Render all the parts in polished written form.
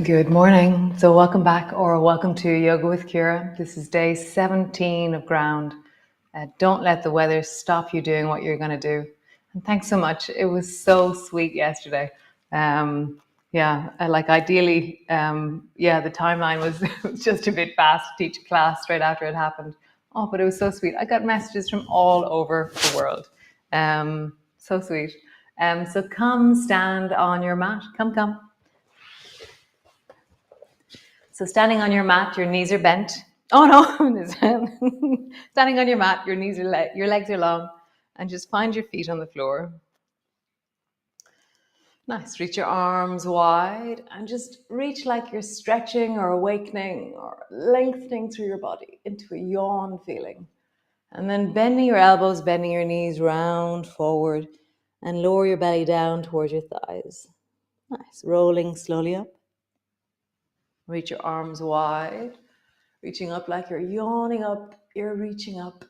Good morning. So welcome back, or welcome to Yoga with Ciara. This is day 17 of ground. Don't let the weather stop you doing what you're going to do. And thanks so much. It was so sweet yesterday. Ideally, the timeline was just a bit fast to teach a class straight after it happened. Oh, but it was so sweet. I got messages from all over the world. So sweet. So come stand on your mat. Come. So standing on your mat, your knees are bent. Oh no, standing on your mat, your legs are long, and just find your feet on the floor. Nice, reach your arms wide and just reach like you're stretching or awakening or lengthening through your body into a yawn feeling. And then bending your elbows, bending your knees round forward and lower your belly down towards your thighs. Nice, rolling slowly up. Reach your arms wide, reaching up like you're yawning up, you're reaching up.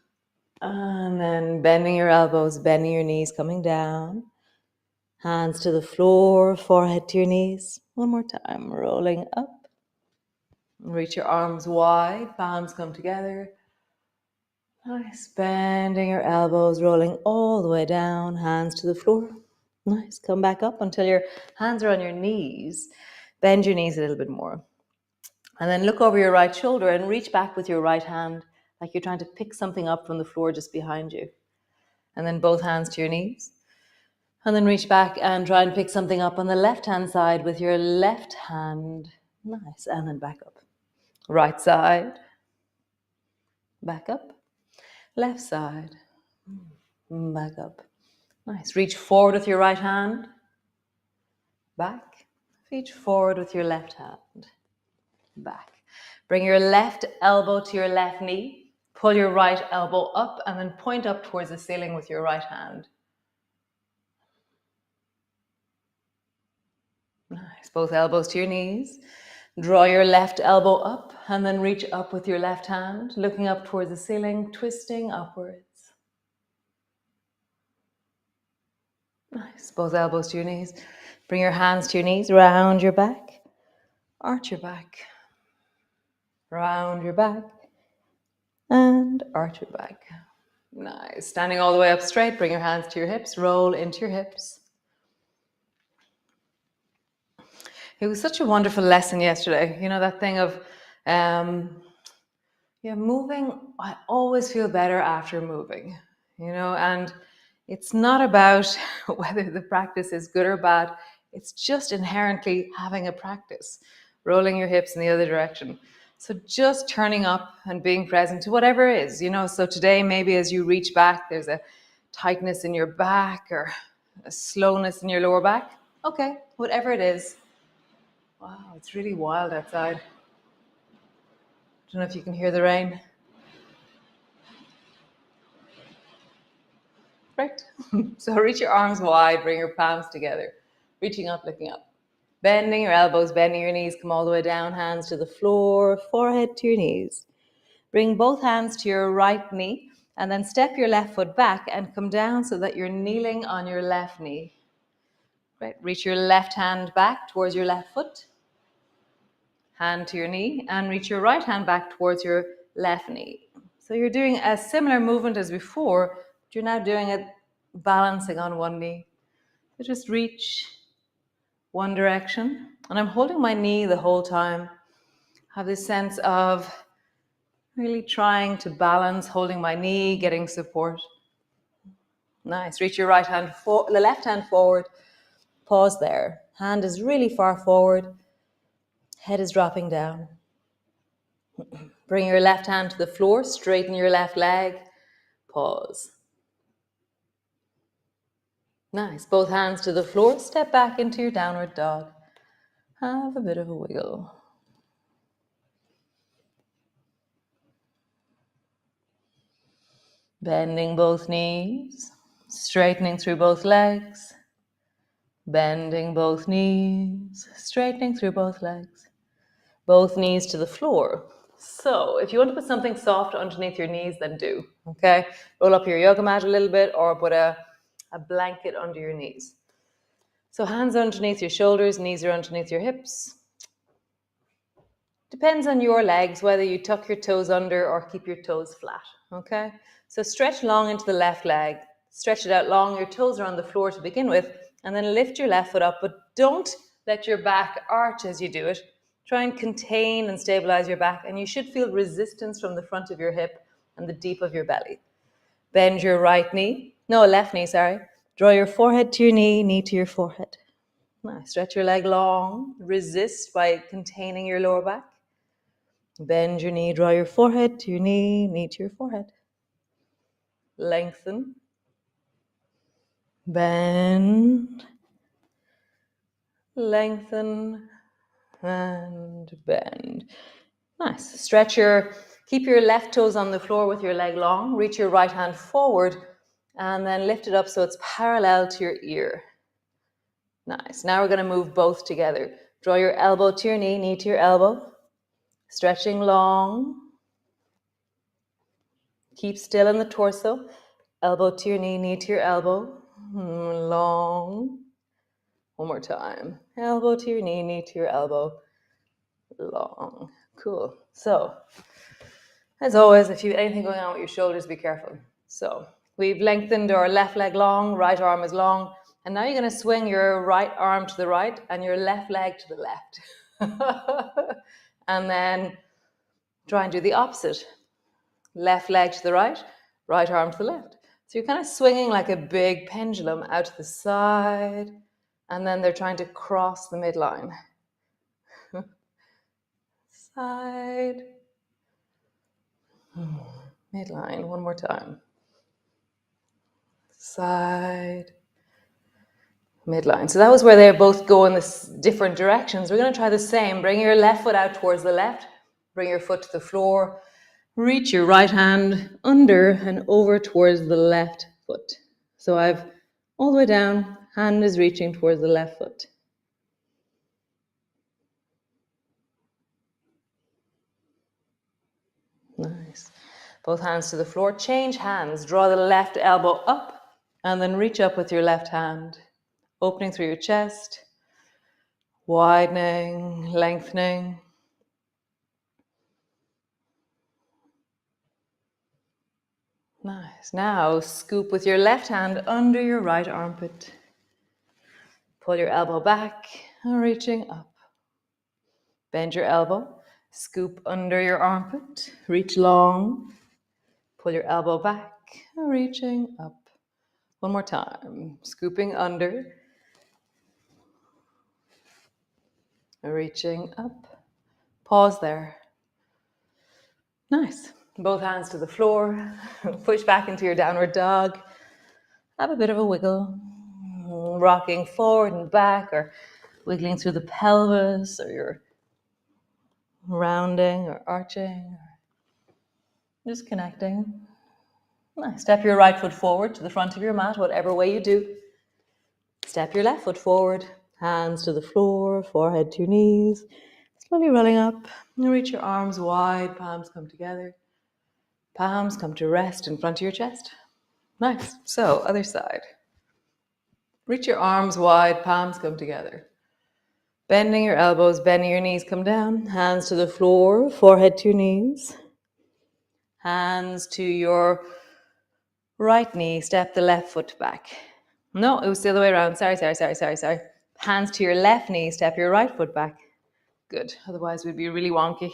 And then bending your elbows, bending your knees, coming down. Hands to the floor, forehead to your knees. One more time, rolling up. Reach your arms wide, palms come together. Nice, bending your elbows, rolling all the way down, hands to the floor. Nice, come back up until your hands are on your knees. Bend your knees a little bit more. And then look over your right shoulder and reach back with your right hand like you're trying to pick something up from the floor just behind you. And then both hands to your knees. And then reach back and try and pick something up on the left-hand side with your left hand. Nice. And then back up. Right side. Back up. Left side. Back up. Nice. Reach forward with your right hand. Back. Reach forward with your left hand. Back. Bring your left elbow to your left knee. Pull your right elbow up and then point up towards the ceiling with your right hand. Nice. Both elbows to your knees. Draw your left elbow up and then reach up with your left hand, looking up towards the ceiling, twisting upwards. Nice. Both elbows to your knees. Bring your hands to your knees, round your back, arch your back, round your back, and arch your back. Nice. Standing all the way up straight, bring your hands to your hips, roll into your hips. It was such a wonderful lesson yesterday. You know, that thing of moving. I always feel better after moving, and it's not about whether the practice is good or bad. It's just inherently having a practice, rolling your hips in the other direction. So just turning up and being present to whatever it is, So today, maybe as you reach back, there's a tightness in your back or a slowness in your lower back. Okay, whatever it is, Wow, it's really wild outside. Don't know if you can hear the rain. Right. So reach your arms wide, bring your palms together, reaching up, looking up. Bending your elbows, bending your knees, come all the way down, hands to the floor, forehead to your knees. Bring both hands to your right knee and then step your left foot back and come down so that you're kneeling on your left knee. Right. Reach your left hand back towards your left foot, hand to your knee, and reach your right hand back towards your left knee. So you're doing a similar movement as before, but you're now doing it balancing on one knee. So just reach one direction, and I'm holding my knee the whole time. Have this sense of really trying to balance, holding my knee, getting support. Nice. Reach your right hand, the left hand forward. Pause there. Hand is really far forward. Head is dropping down. Bring your left hand to the floor. Straighten your left leg. Pause. Nice. Both hands to the floor. Step back into your downward dog. Have a bit of a wiggle. Bending both knees. Straightening through both legs. Bending both knees. Straightening through both legs. Both knees to the floor. So if you want to put something soft underneath your knees, then do, okay? Roll up your yoga mat a little bit or put a blanket under your knees. So hands underneath your shoulders, knees are underneath your hips. Depends on your legs, whether you tuck your toes under or keep your toes flat, okay? So stretch long into the left leg. Stretch it out long. Your toes are on the floor to begin with, and then lift your left foot up, but don't let your back arch as you do it. Try and contain and stabilize your back, and you should feel resistance from the front of your hip and the deep of your belly. Bend your left knee. Draw your forehead to your knee, knee to your forehead. Nice. Stretch your leg long. Resist by containing your lower back. Bend your knee, draw your forehead to your knee, knee to your forehead. Lengthen. Bend. Lengthen. And bend. Nice. Keep your left toes on the floor with your leg long. Reach your right hand forward and then lift it up so it's parallel to your ear. Nice. Now we're going to move both together. Draw your elbow to your knee, knee to your elbow. Stretching long. Keep still in the torso. Elbow to your knee, knee to your elbow. Long. One more time. Elbow to your knee, knee to your elbow. Long. Cool. So, as always, if you have anything going on with your shoulders, be careful. So, we've lengthened our left leg long, right arm is long. And now you're going to swing your right arm to the right and your left leg to the left. And then try and do the opposite. Left leg to the right, right arm to the left. So you're kind of swinging like a big pendulum out to the side, and then they're trying to cross the midline. Side, midline, one more time. Side, midline. So that was where they both go in this different directions. We're going to try the same. Bring your left foot out towards the left. Bring your foot to the floor. Reach your right hand under and over towards the left foot. So I've all the way down, hand is reaching towards the left foot. Nice. Both hands to the floor. Change hands. Draw the left elbow up and then reach up with your left hand. Opening through your chest. Widening, lengthening. Nice. Now scoop with your left hand under your right armpit. Pull your elbow back and reaching up. Bend your elbow. Scoop under your armpit. Reach long. Pull your elbow back and reaching up. One more time. Scooping under. Reaching up. Pause there. Nice. Both hands to the floor. Push back into your downward dog. Have a bit of a wiggle. Rocking forward and back or wiggling through the pelvis, or you're rounding or arching, or just connecting. Nice. Step your right foot forward to the front of your mat, whatever way you do. Step your left foot forward, hands to the floor, forehead to your knees. Slowly rolling up. And reach your arms wide, palms come together. Palms come to rest in front of your chest. Nice. So, other side. Reach your arms wide, palms come together. Bending your elbows, bending your knees, come down. Hands to the floor, forehead to your knees. Hands to your right knee, step the left foot back. No, it was the other way around. Sorry. Hands to your left knee, step your right foot back. Good. Otherwise, we'd be really wonky.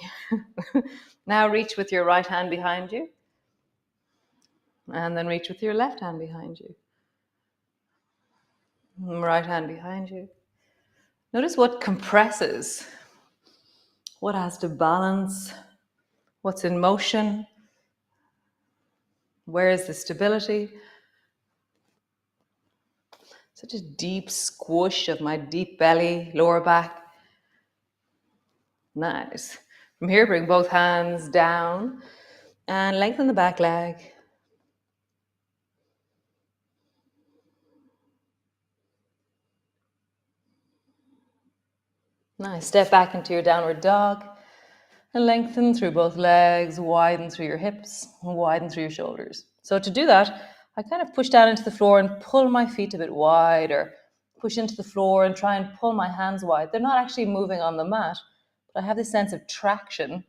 Now reach with your right hand behind you. And then reach with your left hand behind you. Right hand behind you. Notice what compresses, what has to balance, what's in motion, where is the stability. Such a deep squish of my deep belly, lower back. Nice. From here, bring both hands down and lengthen the back leg. Nice. Step back into your downward dog and lengthen through both legs, widen through your hips, widen through your shoulders. So to do that, I kind of push down into the floor and pull my feet a bit wide, or push into the floor and try and pull my hands wide. They're not actually moving on the mat, but I have this sense of traction,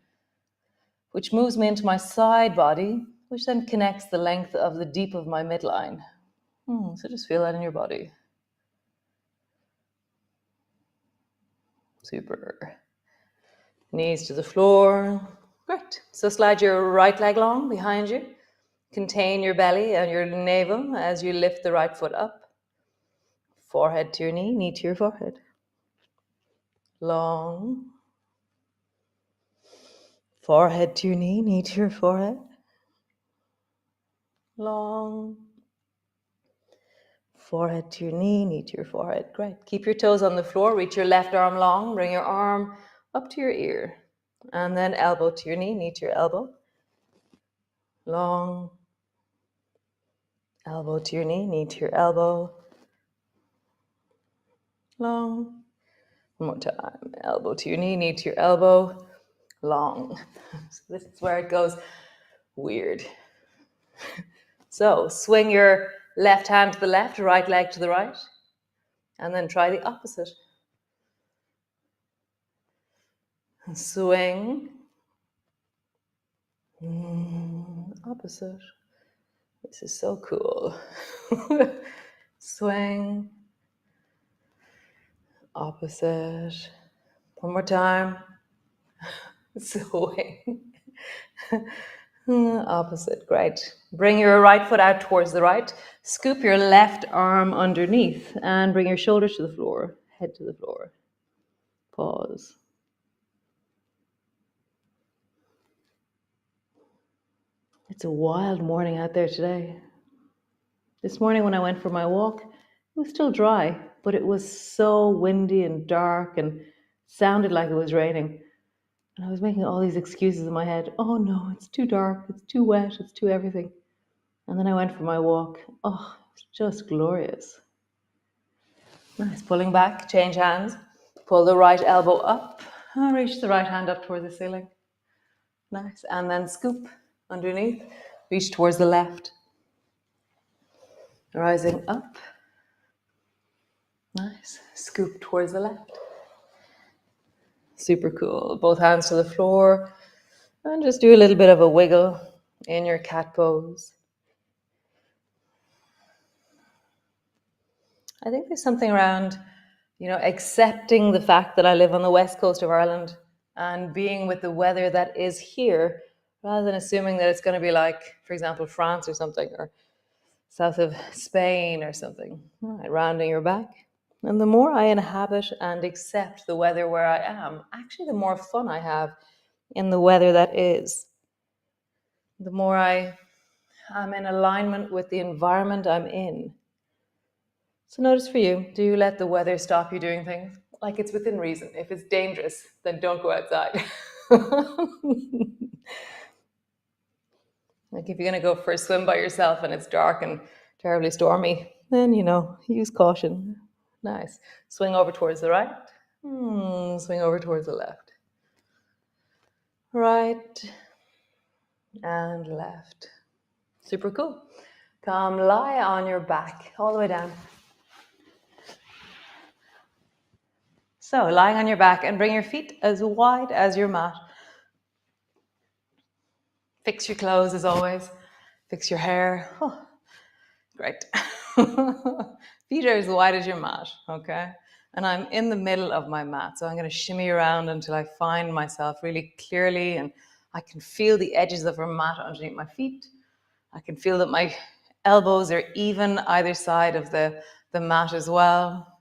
which moves me into my side body, which then connects the length of the deep of my midline. So just feel that in your body. Super. Knees to the floor. Great. So slide your right leg long behind you. Contain your belly and your navel as you lift the right foot up. Forehead to your knee to your forehead. Long. Forehead to your knee to your forehead. Long. Forehead to your knee to your forehead. Great. Keep your toes on the floor. Reach your left arm long. Bring your arm up to your ear. And then elbow to your knee to your elbow. Long. Elbow to your knee to your elbow. Long. One more time. Elbow to your knee to your elbow. Long. So this is where it goes weird. So swing your left hand to the left, right leg to the right, and then try the opposite. Swing. Opposite. This is so cool. Swing. Opposite. One more time. Swing. Opposite. Great. Bring your right foot out towards the right. Scoop your left arm underneath and bring your shoulders to the floor, head to the floor. Pause. It's a wild morning out there today. This morning when I went for my walk, it was still dry, but it was so windy and dark and sounded like it was raining. And I was making all these excuses in my head. Oh no, it's too dark, it's too wet, it's too everything. And then I went for my walk. Oh, it was just glorious. Nice. Pulling back, change hands. Pull the right elbow up. Reach the right hand up towards the ceiling. Nice. And then scoop underneath. Reach towards the left. Rising up. Nice. Scoop towards the left. Super cool. Both hands to the floor. And just do a little bit of a wiggle in your cat pose. I think there's something around, accepting the fact that I live on the west coast of Ireland and being with the weather that is here, rather than assuming that it's going to be like, for example, France or something, or south of Spain or something. Right, rounding your back. And the more I inhabit and accept the weather where I am, actually the more fun I have in the weather that is. The more I am in alignment with the environment I'm in. So notice for you, do you let the weather stop you doing things? like it's within reason. If it's dangerous, then don't go outside. Like if you're going to go for a swim by yourself and it's dark and terribly stormy, then, use caution. Nice. Swing over towards the right. Swing over towards the left. Right and left. Super cool. Come lie on your back all the way down. So lying on your back and bring your feet as wide as your mat. Fix your clothes as always. Fix your hair. Oh, great. Feet are as wide as your mat, okay? And I'm in the middle of my mat, so I'm going to shimmy around until I find myself really clearly, and I can feel the edges of our mat underneath my feet. I can feel that my elbows are even either side of the mat as well.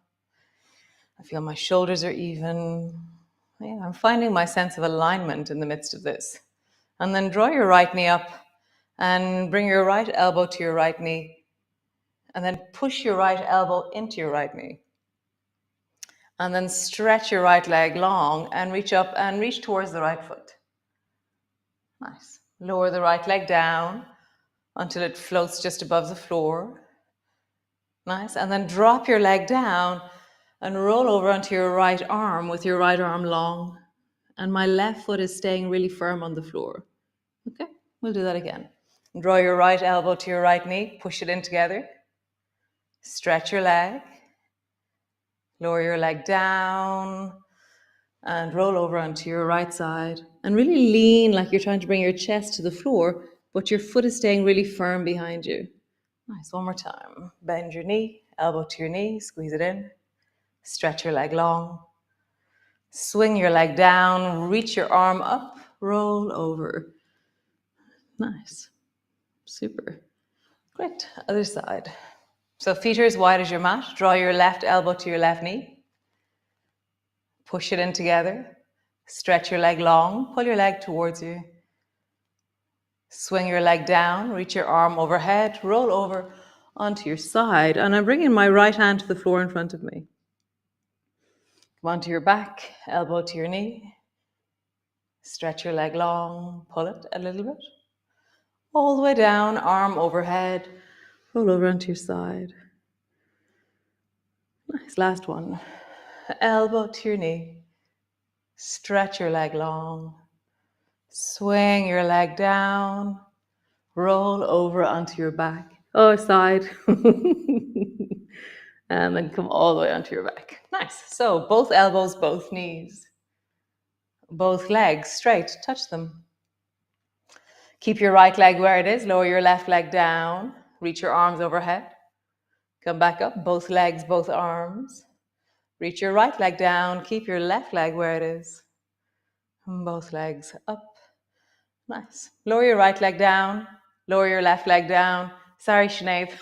I feel my shoulders are even. Yeah, I'm finding my sense of alignment in the midst of this. And then draw your right knee up and bring your right elbow to your right knee. And then push your right elbow into your right knee. And then stretch your right leg long and reach up and reach towards the right foot. Nice. Lower the right leg down until it floats just above the floor. Nice. And then drop your leg down and roll over onto your right arm with your right arm long. And my left foot is staying really firm on the floor. Okay, we'll do that again. Draw your right elbow to your right knee, push it in together. Stretch your leg. Lower your leg down and roll over onto your right side. And really lean like you're trying to bring your chest to the floor, but your foot is staying really firm behind you. Nice, one more time. Bend your knee, elbow to your knee, squeeze it in. Stretch your leg long. Swing your leg down, reach your arm up, roll over. Nice. Super. Great. Other side. So feet are as wide as your mat. Draw your left elbow to your left knee. Push it in together. Stretch your leg long. Pull your leg towards you. Swing your leg down. Reach your arm overhead. Roll over onto your side. And I'm bringing my right hand to the floor in front of me. Come onto your back. Elbow to your knee. Stretch your leg long. Pull it a little bit. All the way down. Arm overhead. Roll over onto your side. Nice, last one. Elbow to your knee. Stretch your leg long. Swing your leg down. Roll over onto your back. Oh, side. And then come all the way onto your back. Nice. So both elbows, both knees. Both legs straight. Touch them. Keep your right leg where it is. Lower your left leg down. Reach your arms overhead. Come back up. Both legs, both arms. Reach your right leg down. Keep your left leg where it is. Both legs up. Nice. Lower your right leg down. Lower your left leg down. Sorry, Sinead.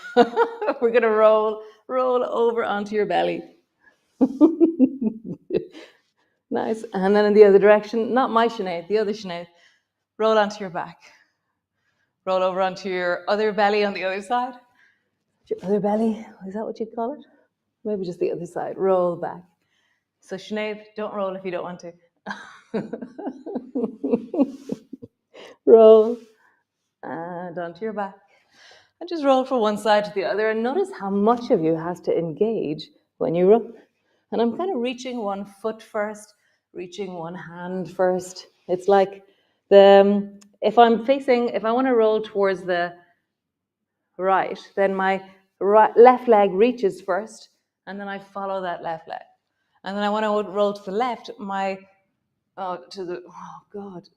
We're going to roll over onto your belly. Nice. And then in the other direction, not my Sinead, the other Sinead. Roll onto your back. Roll over onto your other belly on the other side. Your other belly, is that what you'd call it? Maybe just the other side. Roll back. So Sinead, don't roll if you don't want to. Roll and onto your back. And just roll from one side to the other. And notice how much of you has to engage when you roll. And I'm kind of reaching one foot first, reaching one hand first. It's like if I want to roll towards the right, then my left leg reaches first, and then I follow that left leg. And then I want to roll to the left,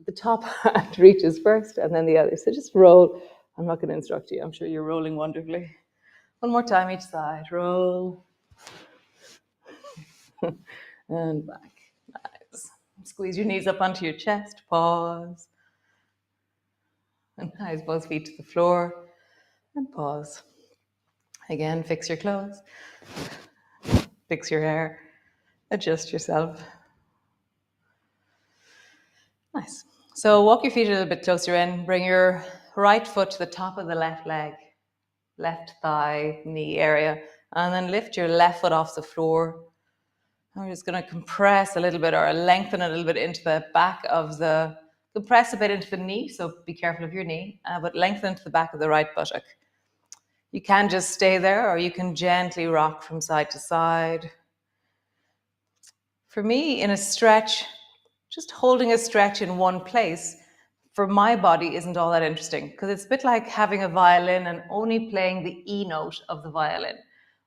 the top hand reaches first, and then the other. So just roll. I'm not going to instruct you. I'm sure you're rolling wonderfully. One more time each side. Roll. And back. Nice. Squeeze your knees up onto your chest. Pause. And nice, both feet to the floor. And pause. Again, fix your clothes. Fix your hair. Adjust yourself. Nice. So walk your feet a little bit closer in. Bring your right foot to the top of the left leg. Left thigh, knee area. And then lift your left foot off the floor. I'm just going to compress a little bit or lengthen a little bit into the back of the, compress a bit into the knee. So be careful of your knee, but lengthen into the back of the right buttock. You can just stay there or you can gently rock from side to side. For me, in a stretch, just holding a stretch in one place for my body isn't all that interesting because it's a bit like having a violin and only playing the E note of the violin.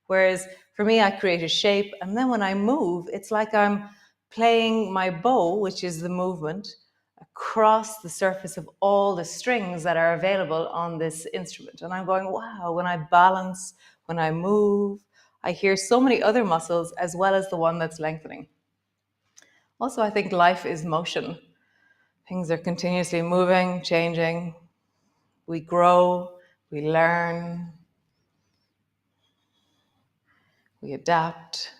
Whereas for me, I create a shape, and then when I move, it's like I'm playing my bow, which is the movement, across the surface of all the strings that are available on this instrument. And I'm going, wow, when I balance, when I move, I hear so many other muscles as well as the one that's lengthening. Also, I think life is motion. Things are continuously moving, changing. We grow, we learn, we adapt.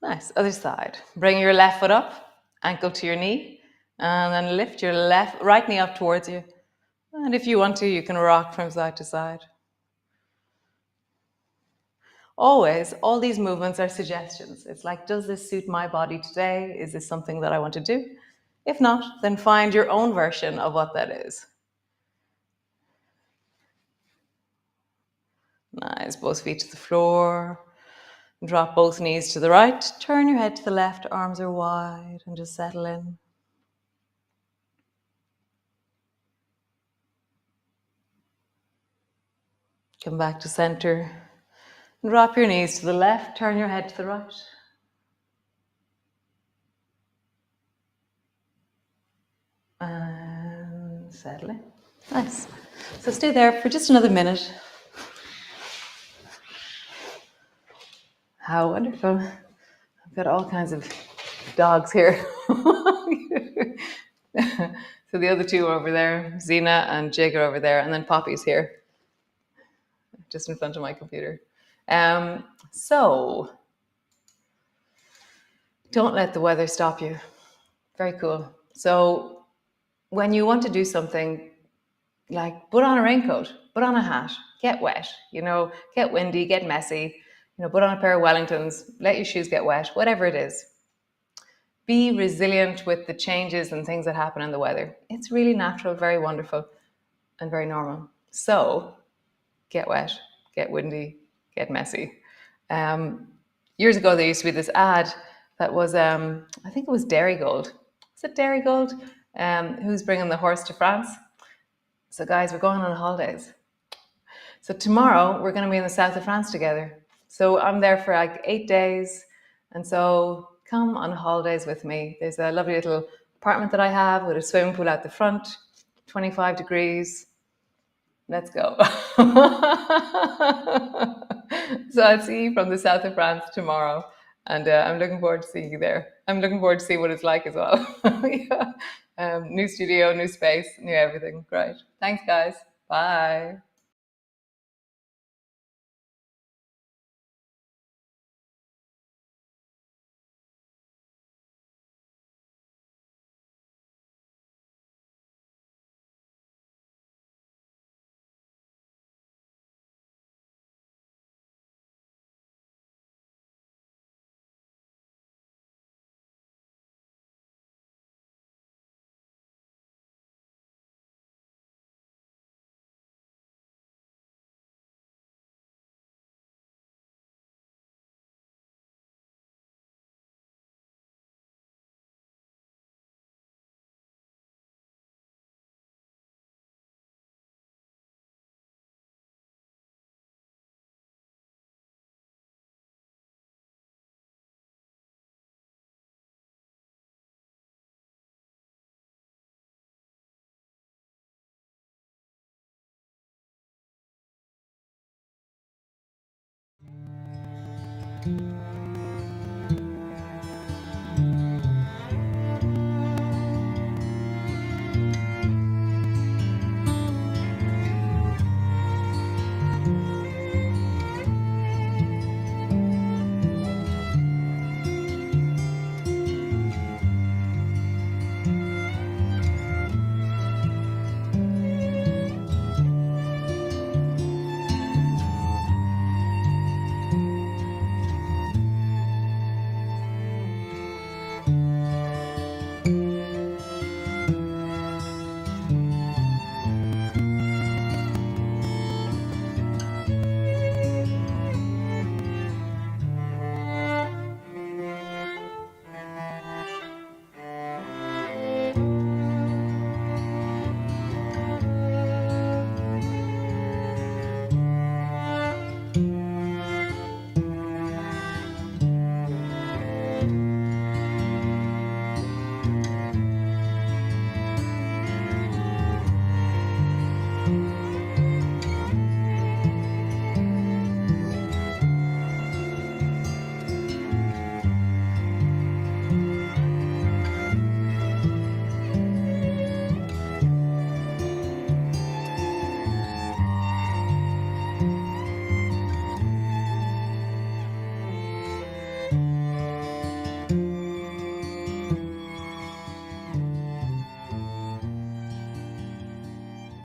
Nice. Other side. Bring your left foot up, ankle to your knee, and then lift your right knee up towards you. And if you want to, you can rock from side to side. Always, all these movements are suggestions. It's like, does this suit my body today? Is this something that I want to do? If not, then find your own version of what that is. Nice. Both feet to the floor. Drop both knees to the right. Turn your head to the left. Arms are wide and just settle in. Come back to center. Drop your knees to the left. Turn your head to the right. And settle in. Nice. So stay there for just another minute. How wonderful. I've got all kinds of dogs here. So the other two are over there, Zena and Jake are over there, and then Poppy's here, just in front of my computer. So don't let the weather stop you. Very cool. So when you want to do something, like put on a raincoat, put on a hat, get wet, get windy, get messy, put on a pair of Wellingtons, let your shoes get wet, whatever it is. Be resilient with the changes and things that happen in the weather. It's really natural, very wonderful, and very normal. So get wet, get windy, get messy. Years ago, there used to be this ad that was, I think it was Dairygold. Is it Dairygold? Who's bringing the horse to France? So guys, we're going on holidays. So tomorrow we're going to be in the south of France together. So I'm there for like 8 days. And so come on holidays with me. There's a lovely little apartment that I have with a swimming pool out the front, 25 degrees. Let's go. So I'll see you from the south of France tomorrow. And I'm looking forward to seeing you there. I'm looking forward to see what it's like as well. Yeah. New studio, new space, new everything. Great. Thanks, guys. Bye.